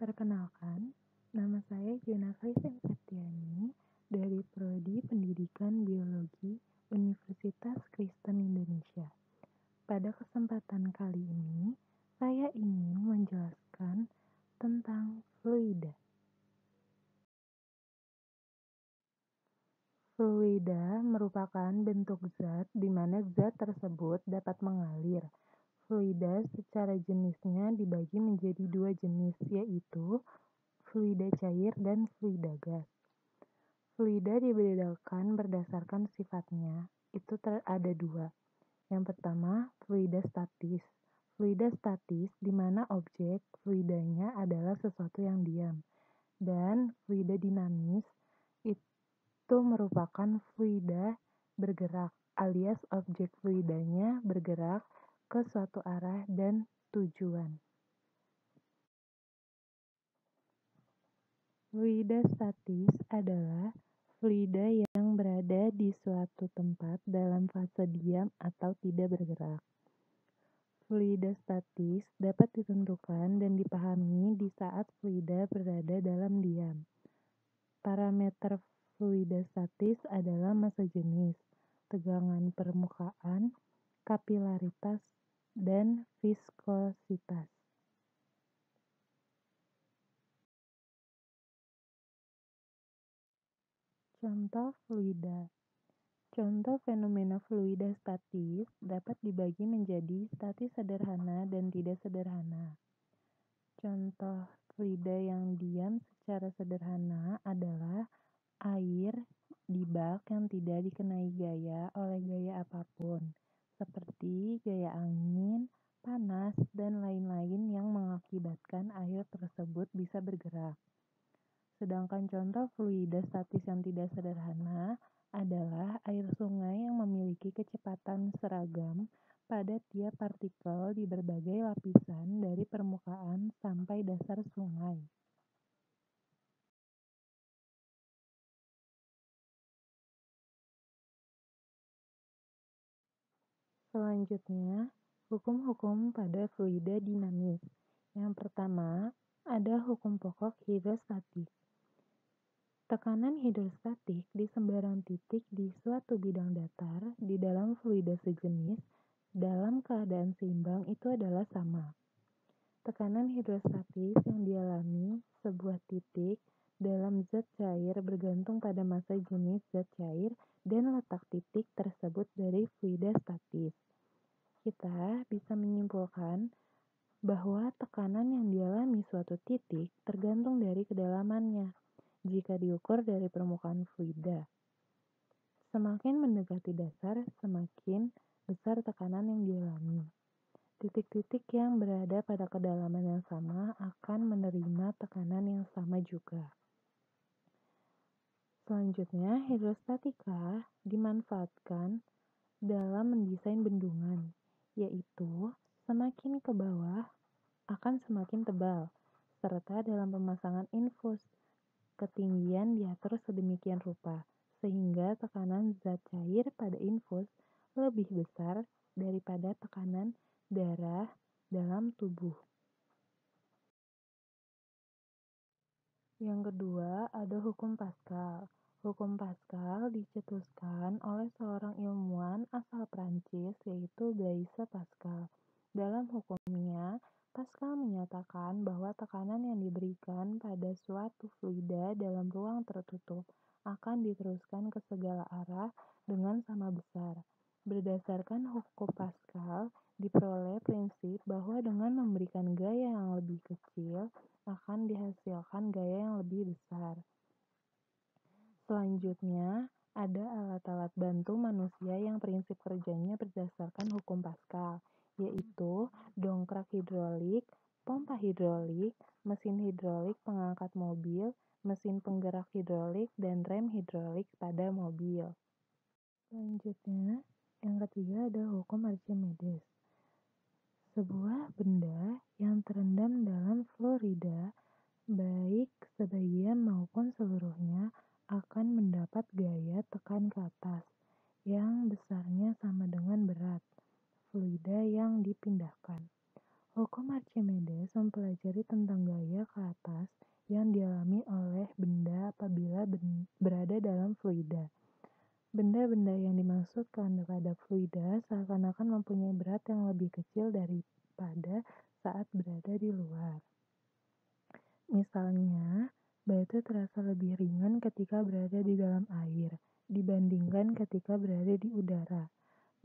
Perkenalkan, nama saya Jona Kristen Septiani dari Prodi Pendidikan Biologi Universitas Kristen Indonesia. Pada kesempatan kali ini, saya ingin menjelaskan tentang fluida. Fluida merupakan bentuk zat di mana zat tersebut dapat mengalir. Fluida secara jenisnya dibagi menjadi dua jenis, yaitu fluida cair dan fluida gas. Fluida dibedakan berdasarkan sifatnya, itu ada dua. Yang pertama, fluida statis. Fluida statis di mana objek fluidanya adalah sesuatu yang diam. Dan fluida dinamis itu merupakan fluida bergerak, alias objek fluidanya bergerak ke suatu arah dan tujuan. Fluida statis adalah fluida yang berada di suatu tempat dalam fase diam atau tidak bergerak. Fluida statis dapat ditentukan dan dipahami di saat fluida berada dalam diam. Parameter fluida statis adalah massa jenis, tegangan permukaan, kapilaritas, dan viskositas. Contoh fluida. Contoh fenomena fluida statis dapat dibagi menjadi statis sederhana dan tidak sederhana. Contoh fluida yang diam secara sederhana adalah air di bak yang tidak dikenai gaya oleh gaya apapun, seperti gaya angin, panas, dan lain-lain yang mengakibatkan air tersebut bisa bergerak. Sedangkan contoh fluida statis yang tidak sederhana adalah air sungai yang memiliki kecepatan seragam pada tiap partikel di berbagai lapisan dari permukaan sampai dasar sungai. Selanjutnya, hukum-hukum pada fluida dinamis. Yang pertama, ada hukum pokok hidrostatik. Tekanan hidrostatik di sembarang titik di suatu bidang datar di dalam fluida sejenis dalam keadaan seimbang itu adalah sama. Tekanan hidrostatis yang dialami sebuah titik dalam zat cair bergantung pada massa jenis zat cair dan letak titik tersebut dari fluida statis. Kita bisa menyimpulkan bahwa tekanan yang dialami suatu titik tergantung dari kedalamannya jika diukur dari permukaan fluida. Semakin mendekati dasar, semakin besar tekanan yang dialami. Titik-titik yang berada pada kedalaman yang sama akan menerima tekanan yang sama juga. Selanjutnya, hidrostatika dimanfaatkan dalam mendesain bendungan, yaitu semakin ke bawah akan semakin tebal, serta dalam pemasangan infus, ketinggian diatur sedemikian rupa, sehingga tekanan zat cair pada infus lebih besar daripada tekanan darah dalam tubuh. Yang kedua, ada hukum Pascal. Hukum Pascal dicetuskan oleh seorang ilmuwan asal Prancis, yaitu Blaise Pascal. Dalam hukumnya, Pascal menyatakan bahwa tekanan yang diberikan pada suatu fluida dalam ruang tertutup akan diteruskan ke segala arah dengan sama besar. Berdasarkan hukum Pascal, diperoleh prinsip bahwa dengan memberikan gaya yang lebih kecil, akan dihasilkan gaya yang lebih besar. Selanjutnya, ada alat-alat bantu manusia yang prinsip kerjanya berdasarkan hukum Pascal, yaitu dongkrak hidrolik, pompa hidrolik, mesin hidrolik pengangkat mobil, mesin penggerak hidrolik, dan rem hidrolik pada mobil. Selanjutnya, yang ketiga ada hukum Archimedes. Sebuah benda yang terendam dalam fluida, baik sebagian maupun seluruhnya, akan mendapat gaya tekan ke atas, yang besarnya sama dengan berat fluida yang dipindahkan. Hukum Archimedes mempelajari tentang gaya ke atas yang dialami oleh benda apabila berada dalam fluida. Benda-benda yang dimaksudkan pada fluida seakan-akan mempunyai berat yang lebih kecil daripada saat berada di luar. Misalnya, batu terasa lebih ringan ketika berada di dalam air dibandingkan ketika berada di udara.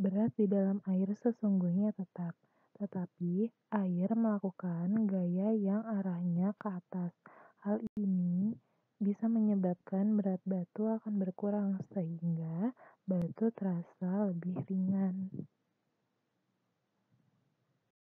Berat di dalam air sesungguhnya tetap, tetapi air melakukan gaya yang arahnya ke atas. Hal ini bisa menyebabkan berat batu akan berkurang sehingga batu terasa lebih ringan.